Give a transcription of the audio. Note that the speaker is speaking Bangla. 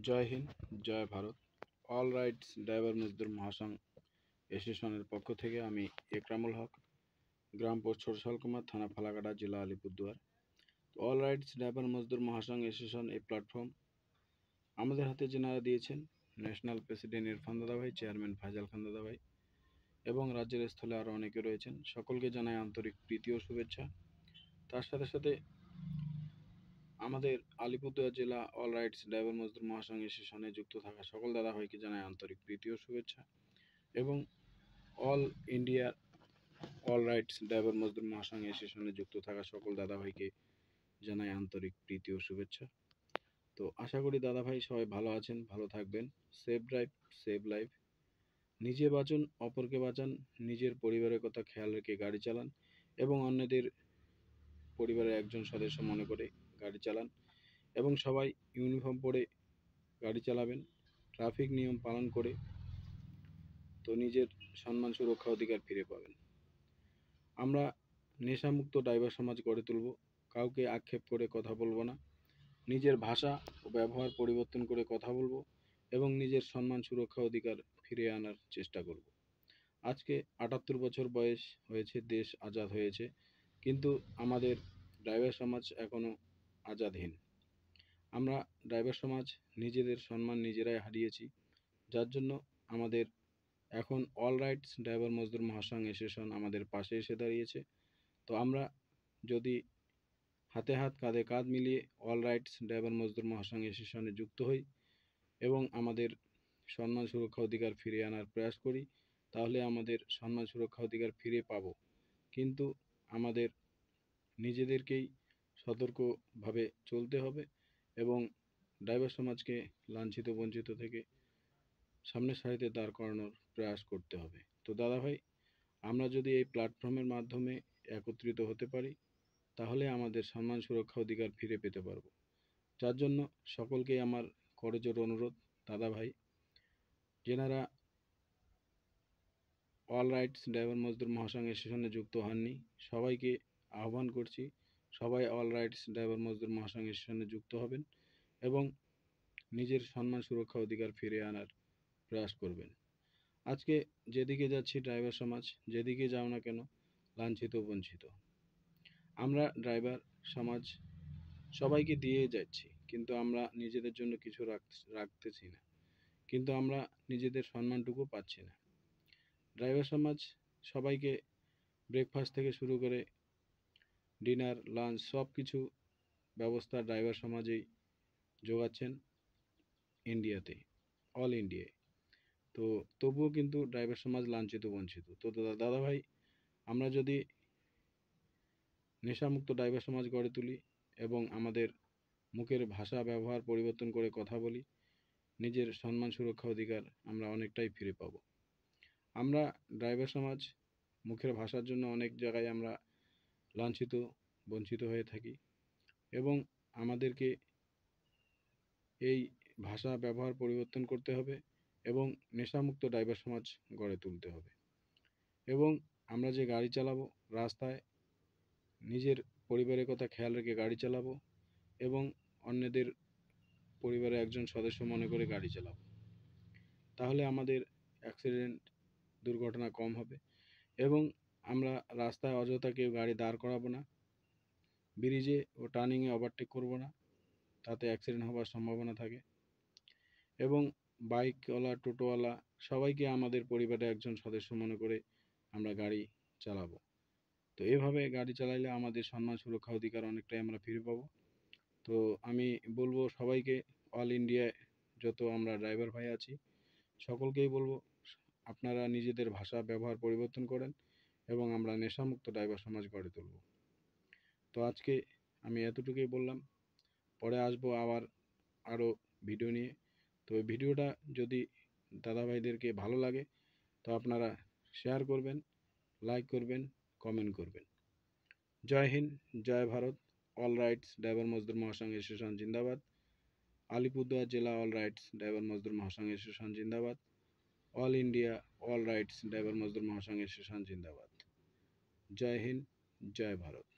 জয় হিন্দ, জয় ভারত। অল রাইটস ড্রাইভার মজদুর মহাসংঘ অ্যাসোসিয়েশনের পক্ষ থেকে আমি একরামুল হক, গ্রাম পোস্ট ছোট শালকুমার, থানা ফালাকাটা, জেলা আলিপুরদুয়ার। অল রাইটস ড্রাইভার মজদুর মহাসংঘ অ্যাসোসিয়েশন এই প্ল্যাটফর্ম আমাদের হাতে যেনারা দিয়েছেন ন্যাশনাল প্রেসিডেন্ট ইরফান দাদা ভাই, চেয়ারম্যান ফাইজাল খান দাদা ভাই এবং রাজ্যের স্থলে আরও অনেকে রয়েছেন। সকলকে জানাই আন্তরিক প্রীতি ও শুভেচ্ছা। তার সাথে সাথে আমাদের আলিপুরদুয়ার জেলা অল রাইটস ড্রাইভার মজদুর মহাসংঘ অ্যাসোসিয়েশনে যুক্ত থাকা সকল দাদাভাইকে জানাই আন্তরিক প্রীতি ও শুভেচ্ছা এবং all India all rides driver মজদুর মহাসংঘ অ্যাসোসিয়েশনে যুক্ত থাকা সকল দাদাভাইকে জানাই আন্তরিক প্রীতি ও শুভেচ্ছা। তো আশা করি দাদাভাই সবাই ভালো আছেন, ভালো থাকবেন। Save drive, save life. নিজে বাঁচুন, অপরকে বাঁচান, নিজের পরিবারের কথা খেয়াল রেখে গাড়ি চালান এবং অন্যদের পরিবারের একজন সদস্য মনে করে গাড়ি চালান এবং সবাই ইউনিফর্ম পরে গাড়ি চালাবেন, ট্রাফিক নিয়ম পালন করে, তো নিজের সম্মান সুরক্ষা অধিকার ফিরে পাবেন। আমরা নেশামুক্ত ড্রাইভার সমাজ গড়ে তুলব, কাউকে আক্ষেপ করে কথা বলবো না, নিজের ভাষা ও ব্যবহার পরিবর্তন করে কথা বলবো এবং নিজের সম্মান সুরক্ষা অধিকার ফিরিয়ে আনার চেষ্টা করব। আজকে ৭৮ বছর বয়স হয়েছে, দেশ আজাদ হয়েছে, কিন্তু আমাদের ড্রাইভার সমাজ এখনও আজাদহীন। আমরা ড্রাইভার সমাজ নিজেদের সম্মান নিজেরাই হারিয়েছি, যার জন্য আমাদের এখন অল রাইটস ড্রাইভার মজদুর মহাসংঘ অ্যাসোসিয়েশন আমাদের পাশে এসে দাঁড়িয়েছে। তো আমরা যদি হাতে হাত কাঁধে কাঁধ মিলিয়ে অল রাইটস ড্রাইভার মজদুর মহাসংঘ অ্যাসোসিয়েশনে যুক্ত হই এবং আমাদের সম্মান সুরক্ষা অধিকার ফিরিয়ে আনার প্রয়াস করি, তাহলে আমাদের সম্মান সুরক্ষা অধিকার ফিরে পাবো। কিন্তু আমাদের নিজেদেরকেই সতর্কভাবে চলতে হবে এবং ড্রাইভার সমাজকে লাঞ্ছিত বঞ্চিত থেকে সামনের সারিতে দাঁড় করানোর প্রয়াস করতে হবে। তো দাদাভাই, আমরা যদি এই প্ল্যাটফর্মের মাধ্যমে একত্রিত হতে পারি, তাহলে আমাদের সম্মান সুরক্ষা অধিকার ফিরে পেতে পারবো। যার জন্য সকলকেই আমার করজোড় অনুরোধ, দাদাভাই যেনারা অল রাইটস ড্রাইভার মজদুর মহাসংঘ অ্যাসোসিয়েশনে যুক্ত হননি, সবাইকে আহ্বান করছি, সবাই অল রাইটস ড্রাইভার মজদুর মহাসংঘ অ্যাসোসিয়েশনে যুক্ত হবেন এবং নিজের সম্মান সুরক্ষা অধিকার ফিরে আনার প্রয়াস করবেন। আজকে যেদিকে যাচ্ছি ড্রাইভার সমাজ, যেদিকে যাও না কেন, লাঞ্ছিত বঞ্চিত। আমরা ড্রাইভার সমাজ সবাইকে দিয়ে যাচ্ছি, কিন্তু আমরা নিজেদের জন্য কিছু রাখতেছি না, কিন্তু আমরা নিজেদের সম্মানটুকু পাচ্ছি না। ড্রাইভার সমাজ সবাইকে ব্রেকফাস্ট থেকে শুরু করে ডিনার, লাঞ্চ সব কিছু ব্যবস্থা ড্রাইভার সমাজেই যোগাচ্ছেন ইন্ডিয়াতে, অল ইন্ডিয়ায়। তো তবুও কিন্তু ড্রাইভার সমাজ লাঞ্ছিত বঞ্চিত। তো দাদাভাই, আমরা যদি নেশামুক্ত ড্রাইভার সমাজ গড়ে তুলি এবং আমাদের মুখের ভাষা ব্যবহার পরিবর্তন করে কথা বলি, নিজের সম্মান সুরক্ষা অধিকার আমরা অনেকটাই ফিরে পাব। আমরা ড্রাইভার সমাজ মুখের ভাষার জন্য অনেক জায়গায় আমরা লাঞ্ছিত বঞ্চিত হয়ে থাকি এবং আমাদেরকে এই ভাষা ব্যবহার পরিবর্তন করতে হবে এবং নেশামুক্ত ড্রাইভার সমাজ গড়ে তুলতে হবে এবং আমরা যে গাড়ি চালাবো রাস্তায় নিজের পরিবারের কথা খেয়াল রেখে গাড়ি চালাবো এবং অন্যদের পরিবারের একজন সদস্য মনে করে গাড়ি চালাবো, তাহলে আমাদের অ্যাক্সিডেন্ট দুর্ঘটনা কম হবে এবং আমরা রাস্তায় অযথা কেউ গাড়ি দাঁড় করাবো না, ব্রিজে ও টার্নিংয়ে ওভারটেক করব না, তাতে অ্যাক্সিডেন্ট হওয়ার সম্ভাবনা থাকে এবং বাইকওয়ালা, টোটোওয়ালা সবাইকে আমাদের পরিবারের একজন সদস্য মনে করে আমরা গাড়ি চালাবো। তো এভাবে গাড়ি চালাইলে আমাদের সম্মান সুরক্ষা অধিকার অনেকটাই আমরা ফিরে পাবো। তো আমি বলবো সবাইকে, অল ইন্ডিয়ায় যত আমরা ড্রাইভার ভাই আছি সকলকেই বলবো আপনারা নিজেদের ভাষা ব্যবহার পরিবর্তন করেন এবং আমরা নেশামুক্ত ড্রাইভার সমাজ গড়ে তুলব। তো আজকে আমি এতটুকুই বললাম, পরে আসবো আবার আরও ভিডিও নিয়ে। তো এই ভিডিওটা যদি দাদাভাইদেরকে ভালো লাগে তো আপনারা শেয়ার করবেন, লাইক করবেন, কমেন্ট করবেন। জয় হিন্দ, জয় ভারত। অল রাইটস ড্রাইভার মজদুর মহাসংঘ অ্যাসোসিয়েশন জিন্দাবাদ। আলিপুরদুয়ার জেলা অল রাইটস ড্রাইভার মজদুর মহাসংঘ অ্যাসোসিয়েশন জিন্দাবাদ। All India all rides driver মজদুর মহাসংঘ অ্যাসোসিয়েশন জিন্দাবাদ। জয় হিন্দ, জয় ভারত।